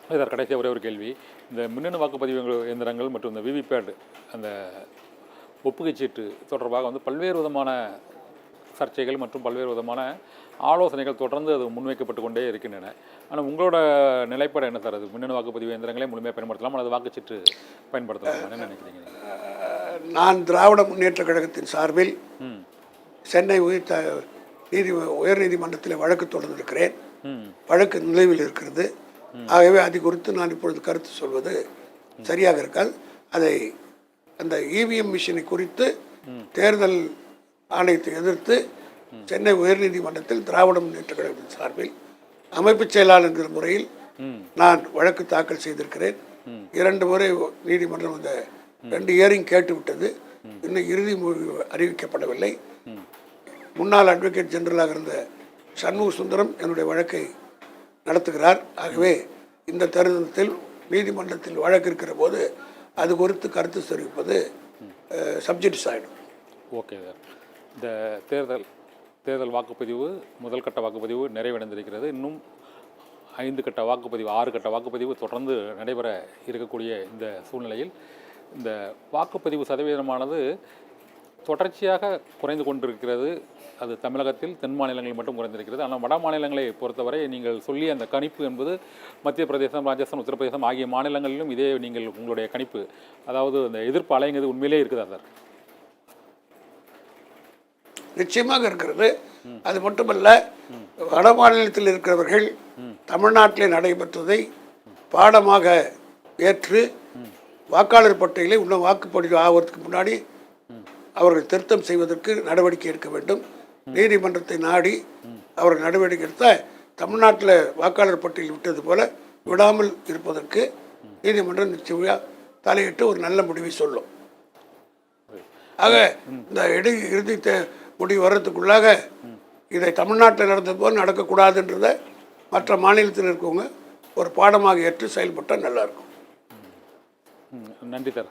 Sir கடைசியாக ஒரே ஒரு கேள்வி. இந்த மின்னணு வாக்குப்பதிவு இயந்திரங்கள் மற்றும் இந்த விவிபேட் அந்த ஒப்புகைச் சீட்டு தொடர்பாக வந்து பல்வேறு விதமான சர்ச்சைகள் மற்றும் பல்வேறு விதமான ஆலோசனைகள் தொடர்ந்து அது முன்வைக்கப்பட்டு கொண்டே இருக்கின்றன. ஆனால் உங்களோட நிலைப்பாடு என்ன சார்? அது மின்னணு வாக்குப்பதிவு இயந்திரங்களே முழுமையாக பயன்படுத்தலாம் அல்லது வாக்குச்சீட்டு பயன்படுத்தலாம் என்ன நினைக்கிறீங்க? நான் திராவிட முன்னேற்ற கழகத்தின் சார்பில் சென்னை உயர்நீதிமன்றத்தில் வழக்கு தொடர்ந்திருக்கிறேன். வழக்கு நிலுவையில் இருக்கிறது. ஆகவே அது குறித்து நான் இப்பொழுது கருத்து சொல்வது சரியாக இருக்காது. அதை அந்த இவிஎம் மிஷினை குறித்து தேர்தல் ஆணையத்தை எதிர்த்து சென்னை உயர்நீதிமன்றத்தில் திராவிட முன்னேற்ற கழகத்தின் சார்பில் அமைப்பு செயலாளர் என்கிற முறையில் நான் வழக்கு தாக்கல் செய்திருக்கிறேன். 2 முறை நீதிமன்றம் அந்த 2 ஹியரிங் கேட்டுவிட்டது. இன்னும் இறுதி முடிவு அறிவிக்கப்படவில்லை. முன்னாள் அட்வொகேட் ஜெனரலாக இருந்த சண்முக சுந்தரம் என்னுடைய வழக்கை நடத்துகிறார். ஆகவே இந்த தருணத்தில் நீதிமன்றத்தில் வழக்கு இருக்கிற போது அது குறித்து கருத்து தெரிவிப்பது சப்ஜெக்ட்ஸ் ஆகிடும். Okay sir. இந்த தேர்தல் வாக்குப்பதிவு முதல் கட்ட வாக்குப்பதிவு நிறைவடைந்திருக்கிறது. இன்னும் 5 கட்ட வாக்குப்பதிவு 6 கட்ட வாக்குப்பதிவு தொடர்ந்து நடைபெற இருக்கக்கூடிய இந்த சூழ்நிலையில் இந்த வாக்குப்பதிவு சதவீதமானது தொடர்ச்சியாக குறைந்து கொண்டிருக்கிறது. அது தமிழகத்தில் தென் மாநிலங்களில் மட்டும் குறைந்திருக்கிறது. ஆனால் வட மாநிலங்களை பொறுத்தவரை நீங்கள் சொல்லிய அந்த கணிப்பு என்பது மத்திய பிரதேசம், ராஜஸ்தான், உத்தரப்பிரதேசம் ஆகிய மாநிலங்களிலும் இதே நீங்கள் உங்களுடைய கணிப்பு, அதாவது அந்த எதிர்ப்பு அலைங்கிறது உண்மையிலே இருக்குதா சார்? நிச்சயமாக இருக்கிறது. அது மட்டுமல்ல, வட மாநிலத்தில் இருக்கிறவர்கள் தமிழ்நாட்டிலே நடைபெற்றதை பாடமாக ஏற்று வாக்காளர் பட்டியலை இன்னும் வாக்குப்பதிவு ஆவதற்கு முன்னாடி அவர்கள் திருத்தம் செய்வதற்கு நடவடிக்கை எடுக்க வேண்டும். நீதிமன்றத்தை நாடி அவர்கள் நடவடிக்கை எடுத்தால் தமிழ்நாட்டில் வாக்காளர் பட்டியல் விட்டது போல விடாமல் இருப்பதற்கு நீதிமன்றம் நிச்சயமாக தலையிட்டு ஒரு நல்ல முடிவை சொல்லும். ஆக இந்த இறுதி முடிவு வர்றதுக்குள்ளாக இதை தமிழ்நாட்டில் நடந்தது போல் நடக்கக்கூடாதுன்றதை மற்ற மாநிலத்தில் இருக்கவங்க ஒரு பாடமாக ஏற்று செயல்பட்டால் நல்லாயிருக்கும். நன்றி சார்.